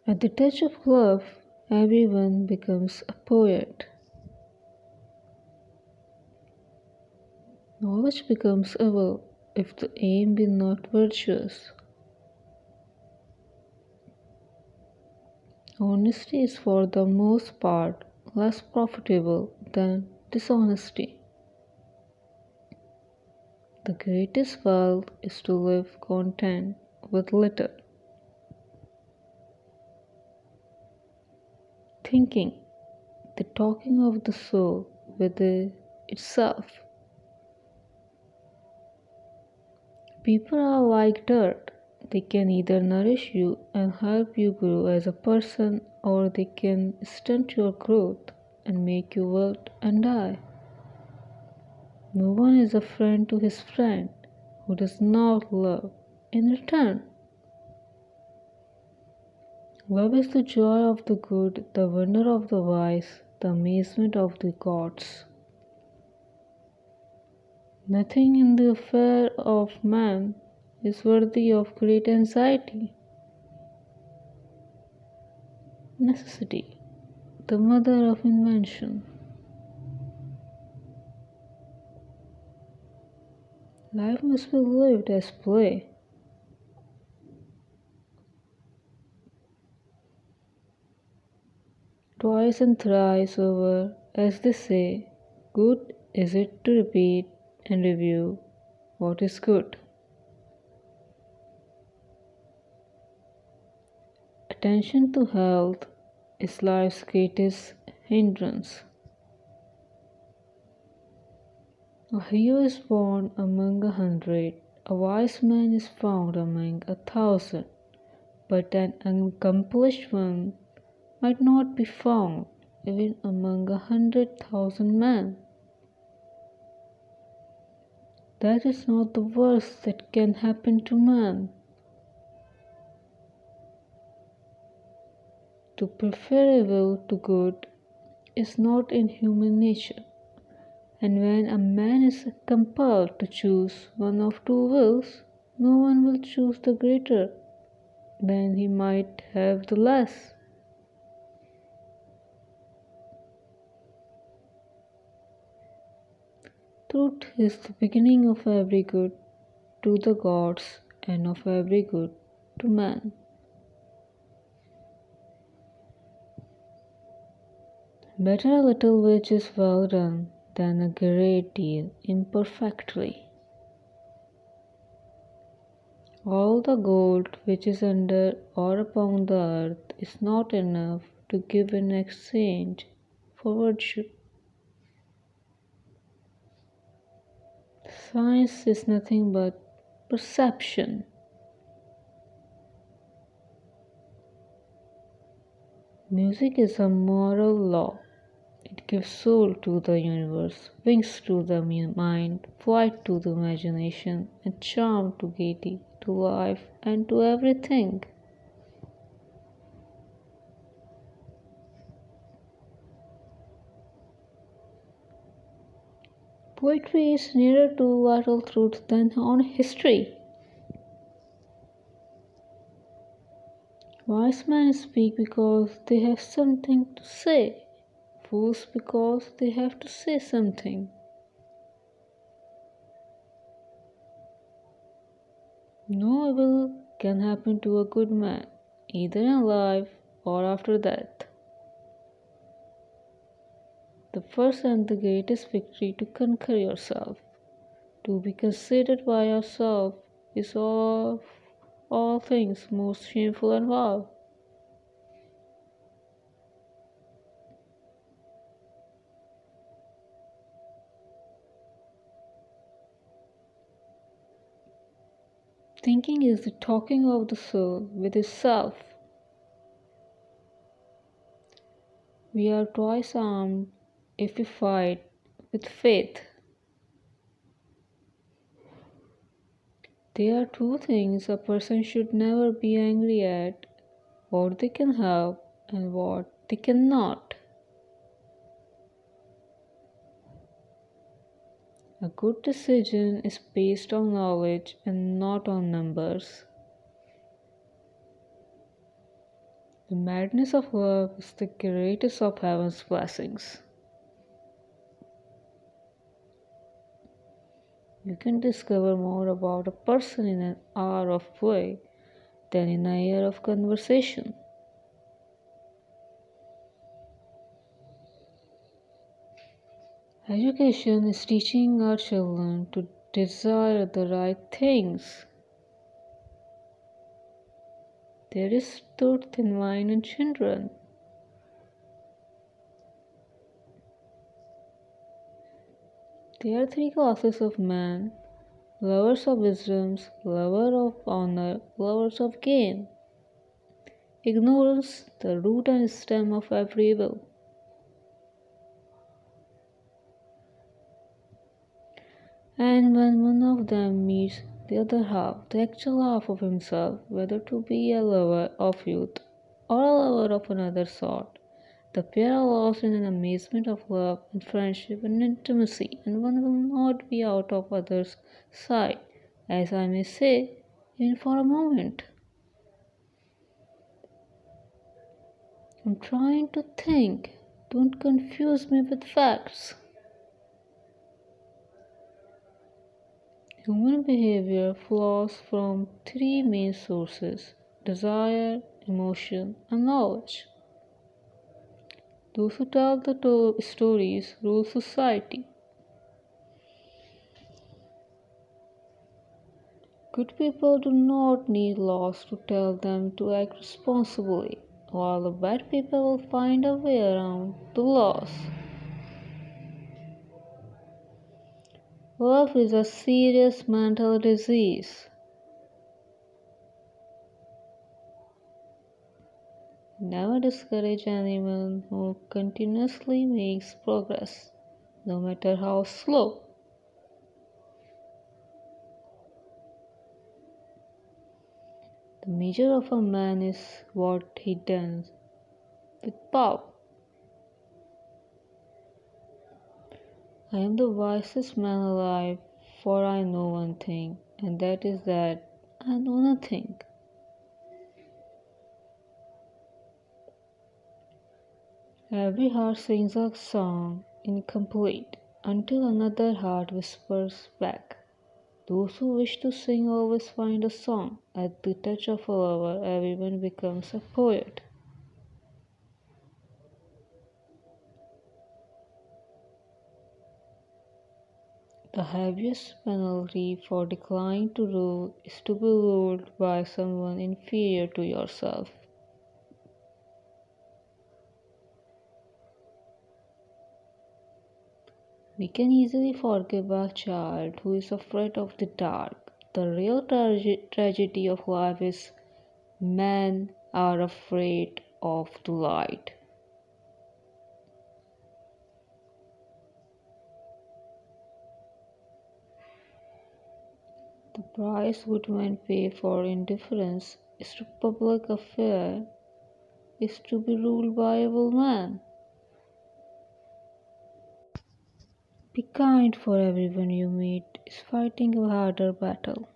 At the touch of love, everyone becomes a poet. Knowledge becomes evil if the aim be not virtuous. Honesty is for the most part less profitable than dishonesty. The greatest wealth is to live content with little. Thinking, the talking of the soul with itself. People are like dirt. They can either nourish you and help you grow as a person, or they can stunt your growth and make you wilt and die. No one is a friend to his friend who does not love in return. Love is the joy of the good, the wonder of the wise, the amazement of the gods. Nothing in the affair of man is worthy of great anxiety. Necessity, the mother of invention. Life must be lived as play. Twice and thrice over, as they say, good is it to repeat and review what is good. Attention to health is life's greatest hindrance. A hero is born among 100, a wise man is found among 1,000, but an accomplished one might not be found even among 100,000 men. That is not the worst that can happen to man. To prefer evil to good is not in human nature, and when a man is compelled to choose one of two wills, no one will choose the greater when he might have the less. Truth is the beginning of every good to the gods and of every good to man. Better a little which is well done than a great deal imperfectly. All the gold which is under or upon the earth is not enough to give in exchange for virtue. Science is nothing but perception. Music is a moral law. It gives soul to the universe, wings to the mind, flight to the imagination, and charm to gaiety, to life, and to everything. Poetry is nearer to vital truth than on history. Wise men speak because they have something to say, fools because they have to say something. No evil can happen to a good man, either in life or after death. The first and the greatest victory to conquer yourself, to be considered by yourself, is of all things most shameful and vile. Thinking is the talking of the soul with itself. We are twice armed if we fight with faith. There are two things a person should never be angry at: what they can have and what they cannot. A good decision is based on knowledge and not on numbers. The madness of love is the greatest of heaven's blessings. You can discover more about a person in an hour of play than in a year of conversation. Education is teaching our children to desire the right things. There is truth in wine and children. There are three classes of men: lovers of wisdoms, lovers of honor, lovers of gain. Ignorance, the root and stem of every evil. And when one of them meets the other half, the actual half of himself, whether to be a lover of youth or a lover of another sort, the pair are lost in an amazement of love and friendship and intimacy, and one will not be out of other's sight, as I may say, even for a moment. I'm trying to think. Don't confuse me with facts. Human behavior flows from three main sources: desire, emotion, and knowledge. Those who tell the stories rule society. Good people do not need laws to tell them to act responsibly, while the bad people will find a way around the laws. Love is a serious mental disease. Never discourage anyone who continuously makes progress, no matter how slow. The measure of a man is what he does with power. I am the wisest man alive, for I know one thing, and that is that I know nothing. Every heart sings a song incomplete until another heart whispers back. Those who wish to sing always find a song. At the touch of a lover, everyone becomes a poet. The heaviest penalty for declining to rule is to be ruled by someone inferior to yourself. We can easily forgive a child who is afraid of the dark. The real tragedy of life is men are afraid of the light. The price good men pay for indifference is to public affair is to be ruled by evil men. Be kind, for everyone you meet is fighting a harder battle.